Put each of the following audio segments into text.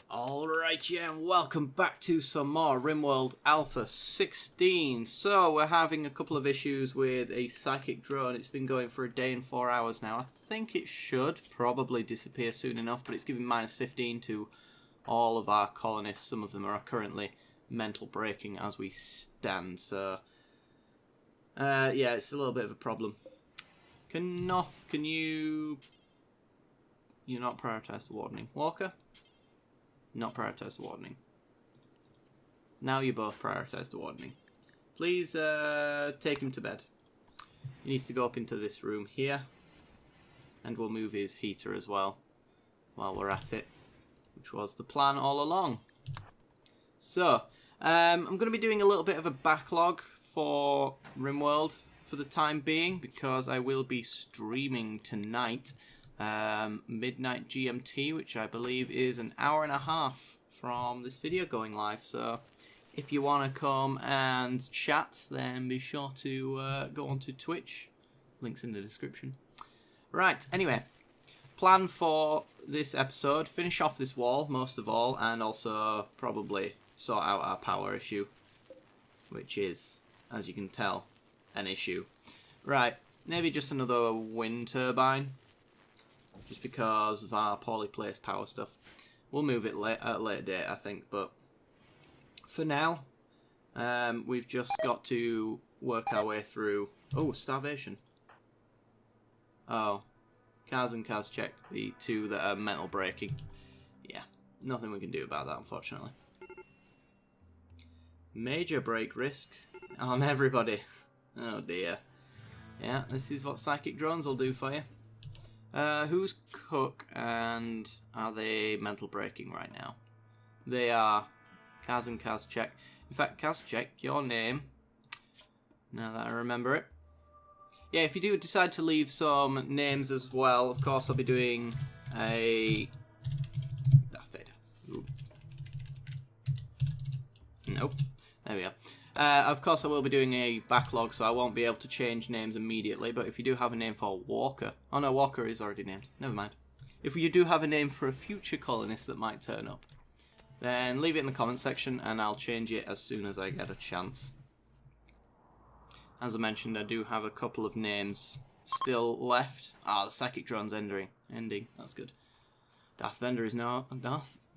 Alright, yeah, and welcome back to some more Rimworld Alpha 16. So, we're having a couple of issues with a psychic drone. It's been going for a day and 4 hours now. I think it should probably disappear soon enough, but it's giving minus 15 to all of our colonists. Some of them are currently mental breaking as we stand, so... yeah, it's a little bit of a problem. Noth, can you... You're not prioritised the wardening. Walker? Not prioritise the wardening. Now you both prioritise the wardening. Please take him to bed. He needs to go up into this room here. And we'll move his heater as well while we're at it, which was the plan all along. So, I'm going to be doing a little bit of a backlog for Rimworld for the time being, because I will be streaming tonight. Midnight GMT, which I believe is an hour and a half from this video going live. So if you want to come and chat, then be sure to go onto Twitch. Links in the description. Right, anyway, plan for this episode: finish off this wall most of all, and also probably sort out our power issue, which is, as you can tell, an issue. Right, maybe just another wind turbine, just because of our poorly placed power stuff. We'll move it at a later date, I think, but for now, we've just got to work our way through... Oh, starvation. Oh, Kaz and Kaz check, the two that are mental breaking. Yeah, nothing we can do about that, unfortunately. Major break risk on everybody. Oh dear. Yeah, this is what psychic drones will do for you. Who's Cook, and are they mental breaking right now? They are. Kaz and Kaz check. In fact, Kaz check your name, now that I remember it. Yeah, if you do decide to leave some names as well, of course I'll be doing a... Darth Vader. Ooh. Nope. There we go. Of course I will be doing a backlog, so I won't be able to change names immediately, but if you do have a name for Walker... Oh no, Walker is already named. Never mind. If you do have a name for a future colonist that might turn up, then leave it in the comment section and I'll change it as soon as I get a chance. As I mentioned, I do have a couple of names still left. Ah, the psychic drone's ending. That's good. Darth Vader is now...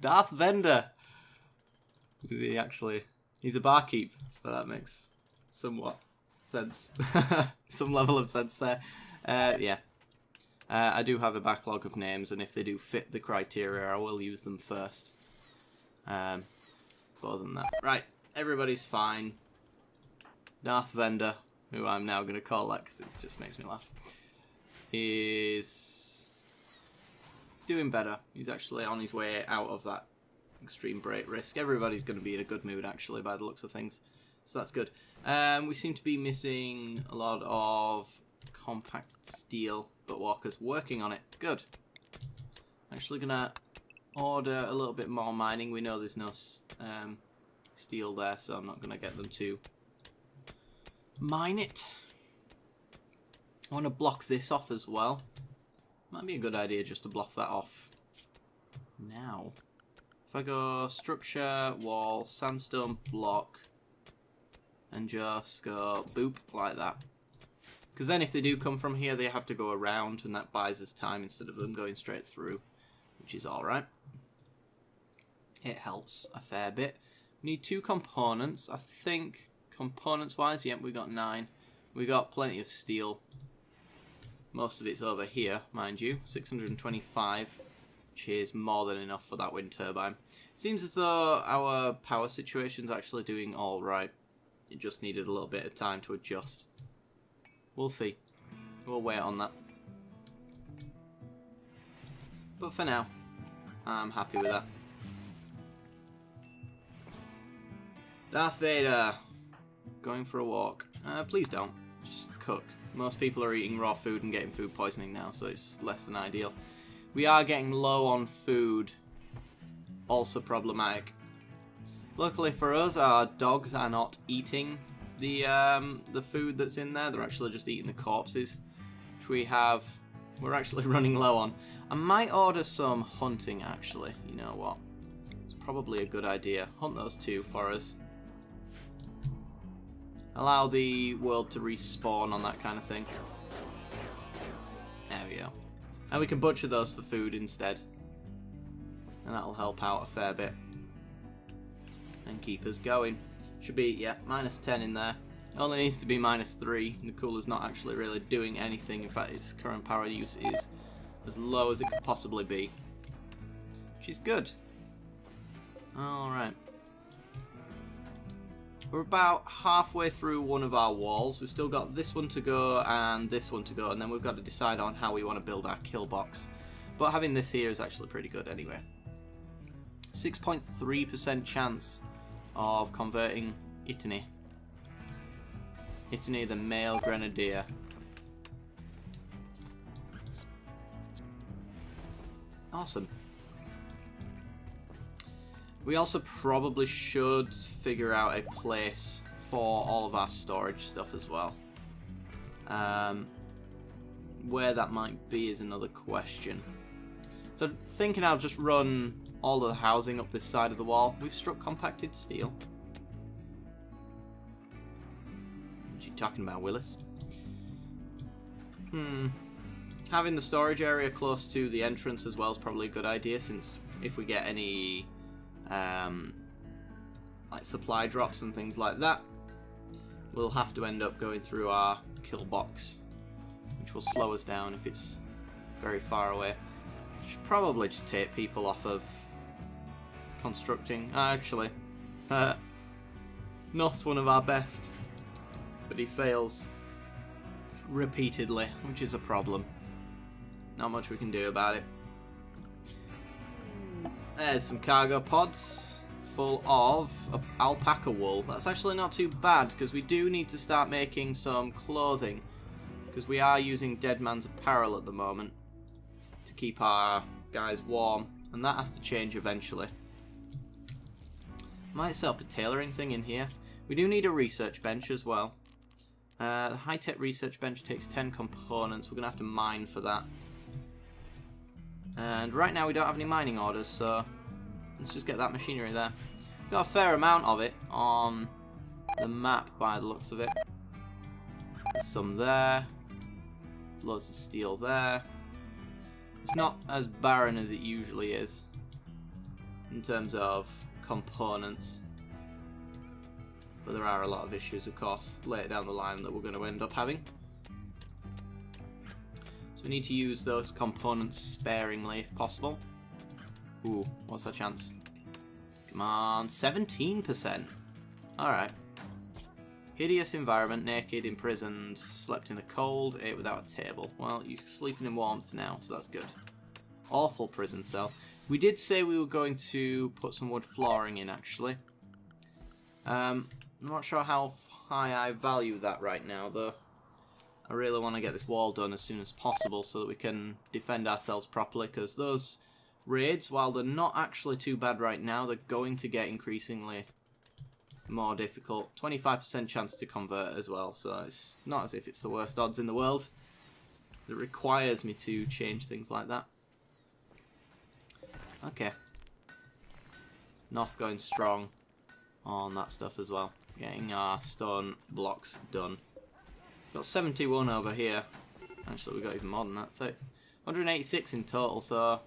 Darth Vader! Is he actually... He's a barkeep, so that makes somewhat sense. Some level of sense there. Yeah. I do have a backlog of names, and if they do fit the criteria, I will use them first. But other than that. Right, everybody's fine. Darth Vader, who I'm now going to call that because it just makes me laugh, is doing better. He's actually on his way out of that extreme break risk. Everybody's going to be in a good mood, actually, by the looks of things. So that's good. We seem to be missing a lot of compact steel, but Walker's working on it. Good. Actually going to order a little bit more mining. We know there's no steel there, so I'm not going to get them to mine it. I want to block this off as well. Might be a good idea just to block that off now. If I go structure, wall, sandstone, block, and just go boop like that. Because then if they do come from here, they have to go around, and that buys us time instead of them going straight through, which is alright. It helps a fair bit. We need 2 components. I think components-wise, yep, we got 9. We got plenty of steel. Most of it's over here, mind you. 625. Which is more than enough for that wind turbine. Seems as though our power situation's actually doing alright. It just needed a little bit of time to adjust. We'll see. We'll wait on that. But for now, I'm happy with that. Darth Vader, going for a walk. Please don't. Just cook. Most people are eating raw food and getting food poisoning now, so it's less than ideal. We are getting low on food. Also problematic. Luckily for us, our dogs are not eating the food that's in there. They're actually just eating the corpses, which we're actually running low on. I might order some hunting, actually. You know what? probably a good idea. Hunt those two for us. Allow the world to respawn on that kind of thing. There we go. And we can butcher those for food instead. And that'll help out a fair bit. And keep us going. Should be, yeah, -10 in there. It only needs to be -3. The cooler's not actually really doing anything. In fact, its current power use is as low as it could possibly be. Which is good. Alright. We're about halfway through one of our walls. We've still got this one to go and this one to go, and then we've got to decide on how we want to build our kill box. But having this here is actually pretty good anyway. 6.3% chance of converting Itany. Itany, the male grenadier. Awesome. We also probably should figure out a place for all of our storage stuff as well. Where that might be is another question. So thinking I'll just run all of the housing up this side of the wall. We've struck compacted steel. What are you talking about, Willis? Having the storage area close to the entrance as well is probably a good idea, since if we get any like supply drops and things like that, we'll have to end up going through our kill box, which will slow us down if it's very far away. Should probably just take people off of constructing. Actually, Noth's one of our best, but he fails repeatedly, which is a problem. Not much we can do about it. There's some cargo pods full of alpaca wool. That's actually not too bad, because we do need to start making some clothing, because we are using Dead Man's apparel at the moment to keep our guys warm, and that has to change eventually. Might set up a tailoring thing in here. We do need a research bench as well. The high-tech research bench takes 10 components. We're going to have to mine for that. And right now we don't have any mining orders, so let's just get that machinery there. Got a fair amount of it on the map by the looks of it. There's some there. Loads of steel there. It's not as barren as it usually is in terms of components. But there are a lot of issues, of course, later down the line that we're going to end up having. So we need to use those components sparingly if possible. Ooh, what's our chance? Come on, 17%. Alright. Hideous environment, naked, imprisoned, slept in the cold, ate without a table. Well, you're sleeping in warmth now, so that's good. Awful prison cell. We did say we were going to put some wood flooring in, actually. I'm not sure how high I value that right now, though. I really want to get this wall done as soon as possible so that we can defend ourselves properly, because those raids, while they're not actually too bad right now, they're going to get increasingly more difficult. 25% chance to convert as well, so it's not as if it's the worst odds in the world. It requires me to change things like that. Okay. North going strong on that stuff as well. Getting our stone blocks done. Got 71 over here. Actually, we got even more than that. 186 in total, so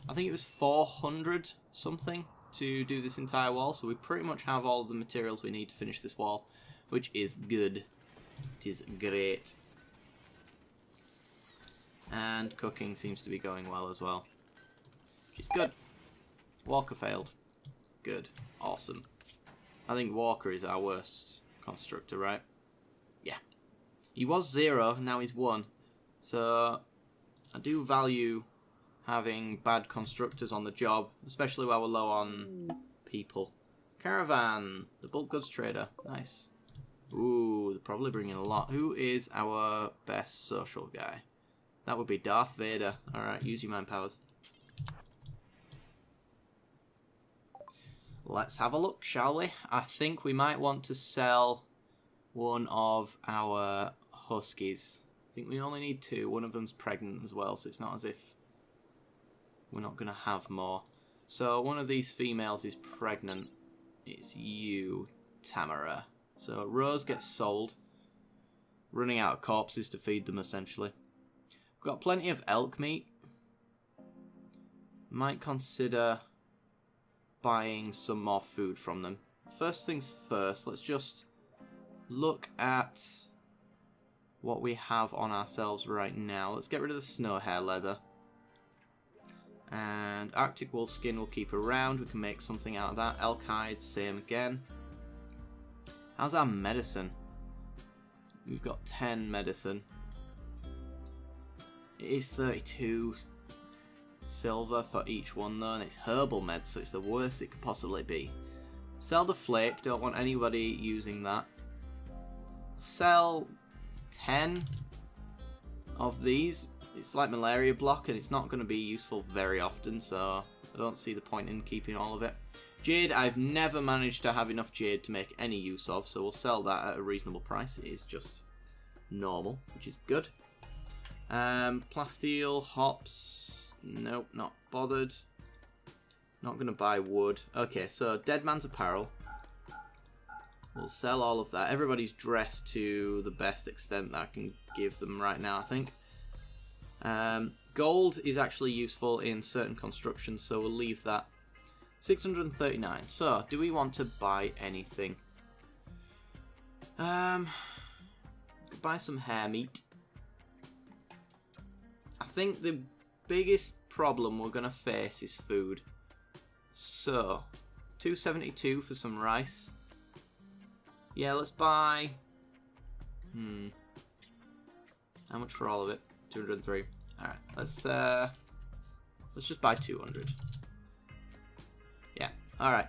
I think it was 400 something to do this entire wall, so we pretty much have all of the materials we need to finish this wall, which is good. It is great. And cooking seems to be going well as well, which is good. Walker failed. Good. Awesome. I think Walker is our worst constructor, right? Yeah. He was 0, now he's 1. So I do value having bad constructors on the job, especially while we're low on people. Caravan, the bulk goods trader. Nice. Ooh, they're probably bringing a lot. Who is our best social guy? That would be Darth Vader. Alright, use your mind powers. Let's have a look, shall we? I think we might want to sell one of our huskies. I think we only need 2. One of them's pregnant as well, so it's not as if we're not going to have more. So one of these females is pregnant. It's you, Tamara. So Rose gets sold. Running out of corpses to feed them, essentially. We've got plenty of elk meat. Might consider buying some more food from them. First things first, let's just look at what we have on ourselves right now. Let's get rid of the snow hair leather. And Arctic wolf skin we'll keep around. We can make something out of that. Elk hide, same again. How's our medicine? We've got 10 medicine. It is 32 silver for each one though, and it's herbal meds, so it's the worst it could possibly be. Sell the flake, don't want anybody using that. Sell 10 of these. It's like malaria block and it's not going to be useful very often, so I don't see the point in keeping all of it. Jade, I've never managed to have enough jade to make any use of, so we'll sell that at a reasonable price. It is just normal, which is good. Plasteel, hops, nope, not bothered. Not going to buy wood. Okay, so Dead Man's Apparel. We'll sell all of that. Everybody's dressed to the best extent that I can give them right now, I think. Gold is actually useful in certain constructions, so we'll leave that. 639. So, do we want to buy anything? Could buy some hair meat. I think the biggest problem we're going to face is food. So, 272 for some rice. Yeah, let's buy... How much for all of it? 203. Alright, let's just buy 200. Yeah, alright.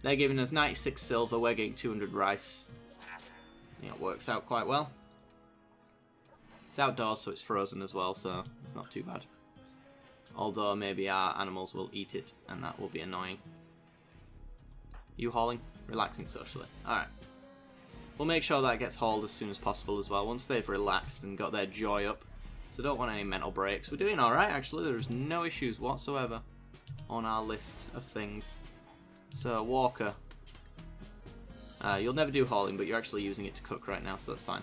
They're giving us 96 silver, we're getting 200 rice. I think it works out quite well. It's outdoors, so it's frozen as well, so it's not too bad. Although maybe our animals will eat it, and that will be annoying. You hauling? Relaxing socially. Alright. We'll make sure that gets hauled as soon as possible as well, once they've relaxed and got their joy up. So don't want any mental breaks. We're doing alright, actually. There's no issues whatsoever on our list of things. So, Walker. You'll never do hauling, but you're actually using it to cook right now, so that's fine.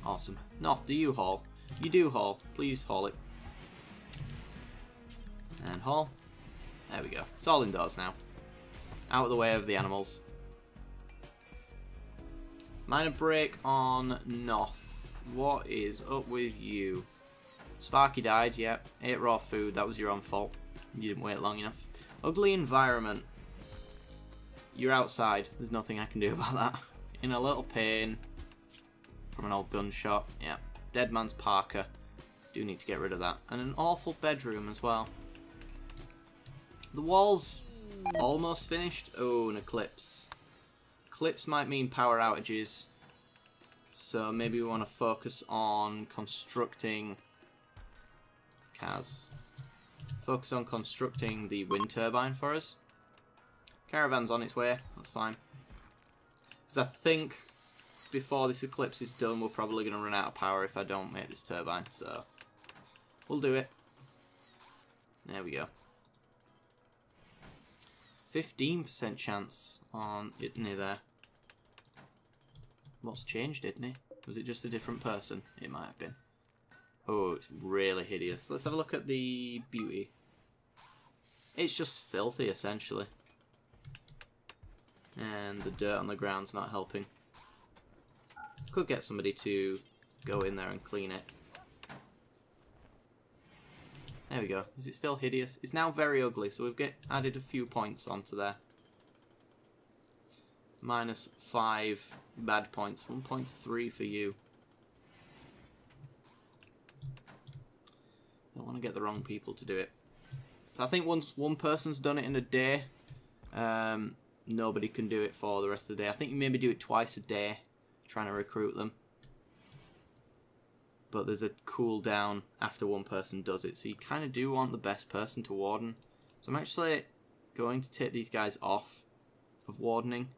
Awesome. Noth, do you haul? You do haul. Please haul it. And haul. There we go. It's all indoors now. Out of the way of the animals. Minor break on Noth. What is up with you? Sparky died, yep. Ate raw food, that was your own fault. You didn't wait long enough. Ugly environment. You're outside. There's nothing I can do about that. In a little pain from an old gunshot. Yeah. Dead Man's Parker. Do need to get rid of that. And an awful bedroom as well. The walls almost finished. Oh, an eclipse. Eclipse might mean power outages. So maybe we want to focus on constructing... Kaz. Focus on constructing the wind turbine for us. Caravan's on its way. That's fine. Because I think before this eclipse is done, we're probably going to run out of power if I don't make this turbine. So we'll do it. There we go. 15% chance on Itney there. What's changed, Itney? Was it just a different person? It might have been. Oh, it's really hideous. Let's have a look at the beauty. It's just filthy, essentially. And the dirt on the ground's not helping. Could get somebody to go in there and clean it. There we go. Is it still hideous? It's now very ugly, so we've added a few points onto there. -5 bad points. 1.3 for you. Don't want to get the wrong people to do it. So I think once one person's done it in a day, nobody can do it for the rest of the day. I think you maybe do it twice a day, trying to recruit them. But there's a cooldown after one person does it, so you kind of do want the best person to warden. So I'm actually going to take these guys off of wardening.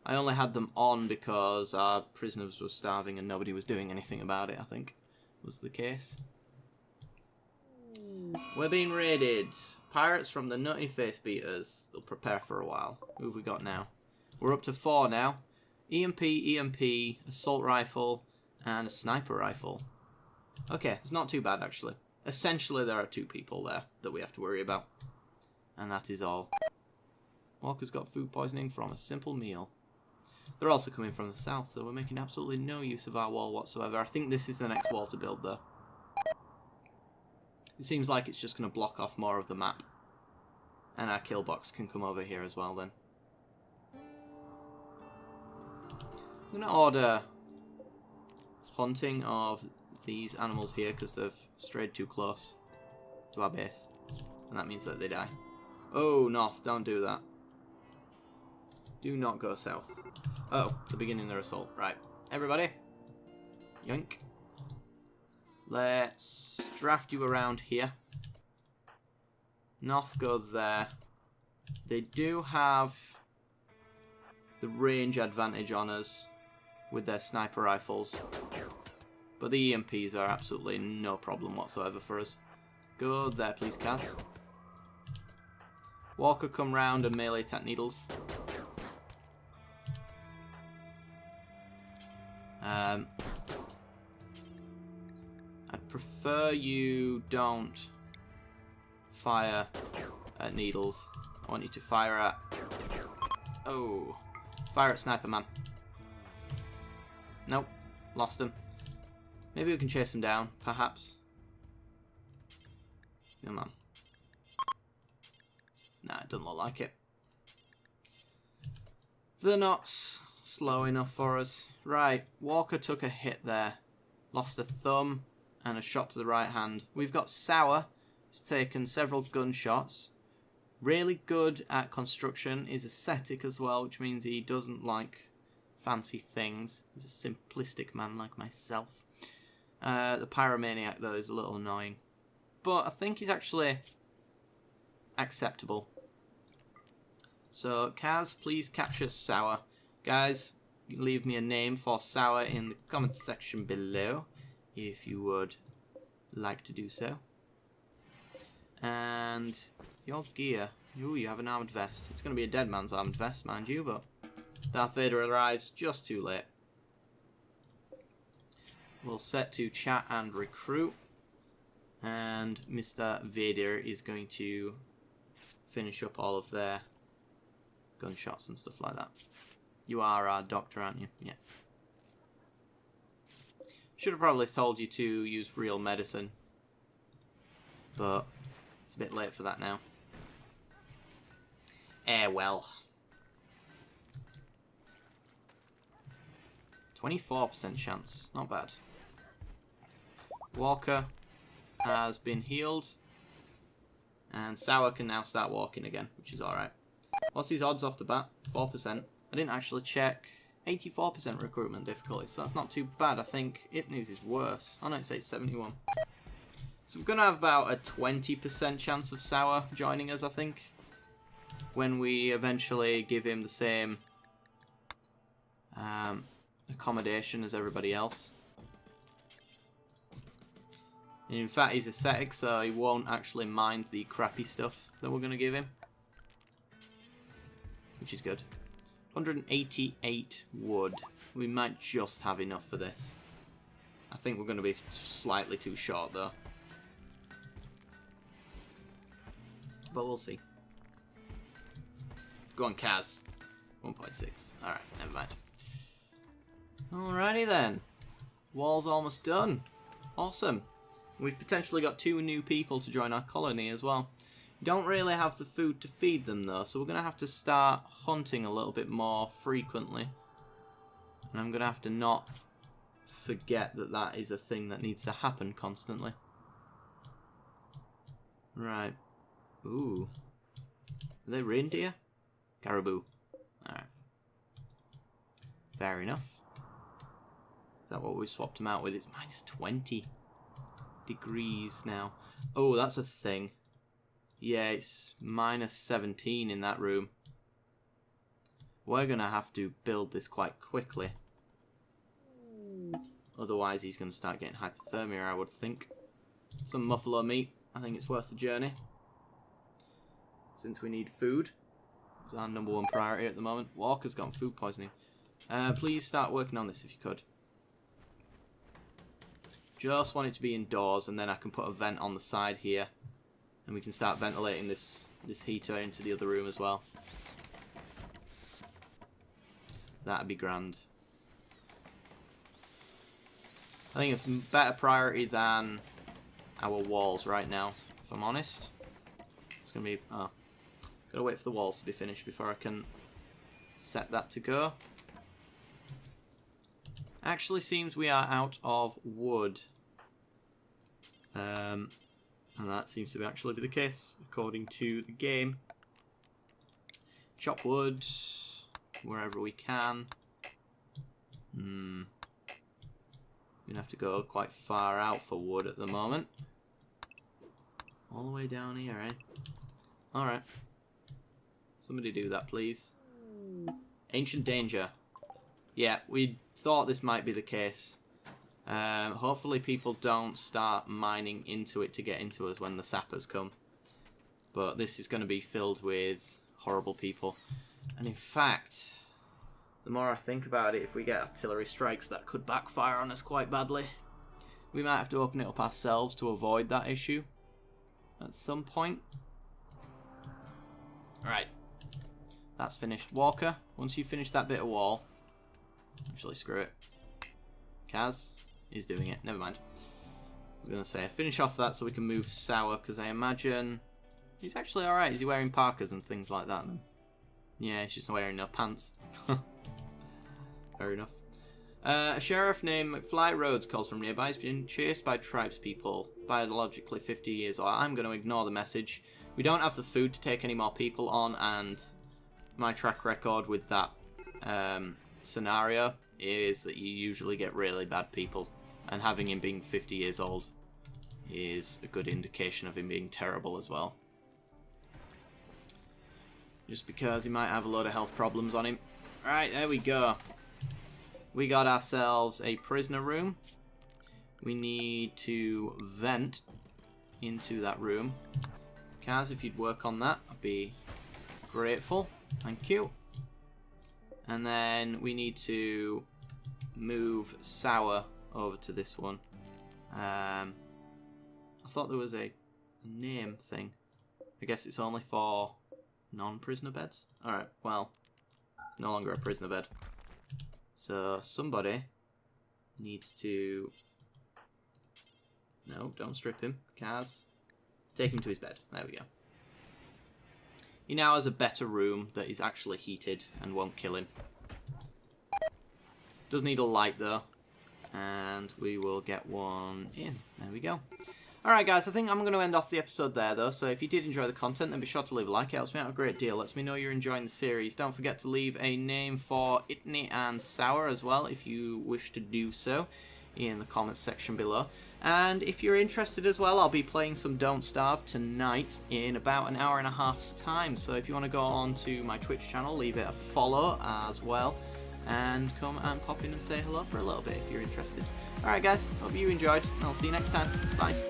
I only had them on because our prisoners were starving and nobody was doing anything about it, I think, was the case. We're being raided. Pirates from the Nutty Face Beaters. They'll prepare for a while. Who have we got now? We're up to 4 now. EMP, assault rifle, and a sniper rifle. Okay, it's not too bad actually. Essentially there are 2 people there that we have to worry about. And that is all. Walker's got food poisoning from a simple meal. They're also coming from the south, so we're making absolutely no use of our wall whatsoever. I think this is the next wall to build though. It seems like it's just going to block off more of the map. And our kill box can come over here as well then. I'm going to order hunting of these animals here because they've strayed too close to our base. And that means that they die. Oh, north, don't do that. Do not go south. Oh, they're beginning their assault. Right, everybody. Yoink. Let's draft you around here. North go there. They do have the range advantage on us with their sniper rifles. But the EMPs are absolutely no problem whatsoever for us. Go there, please, Kaz. Walker, come round and melee attack needles. I'd prefer you don't fire at needles. I want you to fire at... Oh. Fire at Sniper Man. Nope. Lost him. Maybe we can chase him down, perhaps. Come on. Nah, it doesn't look like it. They're not slow enough for us. Right, Walker took a hit there. Lost a thumb and a shot to the right hand. We've got Sour, who's taken several gunshots. Really good at construction. Is ascetic as well, which means he doesn't like fancy things. He's a simplistic man like myself. The Pyromaniac, though, is a little annoying. But I think he's actually acceptable. So, Kaz, please capture Sour. Guys, leave me a name for Sour in the comments section below, if you would like to do so. And your gear. Ooh, you have an armoured vest. It's going to be a dead man's armoured vest, mind you, but Darth Vader arrives just too late. We'll set to chat and recruit. And Mr. Vader is going to finish up all of their gunshots and stuff like that. You are our doctor, aren't you? Yeah. Should have probably told you to use real medicine. But it's a bit late for that now. Well. 24% chance. Not bad. Walker has been healed. And Sour can now start walking again, which is alright. What's his odds off the bat? 4%. I didn't actually check. 84% recruitment difficulty, so that's not too bad. I think Ipni's is worse. Oh no, it says 71. So we're going to have about a 20% chance of Sour joining us, I think. When we eventually give him the same accommodation as everybody else. And in fact, he's ascetic, so he won't actually mind the crappy stuff that we're going to give him. Which is good. 188 wood. We might just have enough for this. I think we're going to be slightly too short, though. But we'll see. Go on, Kaz. 1.6. Alright, never mind. Alrighty then. Wall's almost done. Awesome. We've potentially got 2 new people to join our colony as well. Don't really have the food to feed them though, so we're going to have to start hunting a little bit more frequently. And I'm going to have to not forget that that is a thing that needs to happen constantly. Right. Ooh. Are they reindeer? Caribou. Alright. Fair enough. Is that what we swapped them out with? It's minus 20 degrees now. Oh, that's a thing. Yeah, it's minus 17 in that room. We're going to have to build this quite quickly. Otherwise, he's going to start getting hypothermia, I would think. Some buffalo meat. I think it's worth the journey. Since we need food. It's our #1 priority at the moment. Walker's got food poisoning. Please start working on this if you could. Just want it to be indoors, and then I can put a vent on the side here. And we can start ventilating this heater into the other room as well. That'd be grand. I think it's a better priority than our walls right now, if I'm honest. It's going to be... Oh. Gotta wait for the walls to be finished before I can set that to go. Actually seems we are out of wood. And that seems to actually be the case, according to the game. Chop wood wherever we can. We're gonna have to go quite far out for wood at the moment. All the way down here, eh? Alright. Somebody do that, please. Ancient danger. Yeah, we thought this might be the case. Hopefully people don't start mining into it to get into us when the sappers come. But this is going to be filled with horrible people. And in fact, the more I think about it, if we get artillery strikes, that could backfire on us quite badly. We might have to open it up ourselves to avoid that issue at some point. Alright. That's finished. Walker, once you finish that bit of wall... Actually, screw it. Kaz is doing it. Never mind. I was going to say, finish off that so we can move Sour, because I imagine... He's actually alright. Is he wearing parkas and things like that? Yeah, he's just not wearing no pants. Fair enough. A sheriff named McFly Rhodes calls from nearby. He's been chased by tribespeople, biologically 50 years old. I'm going to ignore the message. We don't have the food to take any more people on, and my track record with that scenario is that you usually get really bad people, and having him being 50 years old is a good indication of him being terrible as well. Just because he might have a load of health problems on him. Right, there we go. We got ourselves a prisoner room. We need to vent into that room. Kaz, if you'd work on that, I'd be grateful. Thank you. And then we need to move Sour over to this one. I thought there was a name thing. I guess it's only for non-prisoner beds. Alright, well, it's no longer a prisoner bed. So somebody needs to... No, don't strip him. Kaz. Take him to his bed. There we go. He now has a better room that is actually heated and won't kill him. Does need a light though. And we will get one in. There we go. Alright guys, I think I'm going to end off the episode there though. So if you did enjoy the content, then be sure to leave a like. It helps me out a great deal. Lets me know you're enjoying the series. Don't forget to leave a name for Itney and Sour as well if you wish to do so in the comments section below. And if you're interested as well, I'll be playing some Don't Starve tonight in about an hour and a half's time. So if you want to go on to my Twitch channel, leave it a follow as well. And come and pop in and say hello for a little bit if you're interested. Alright guys, hope you enjoyed, and I'll see you next time. Bye.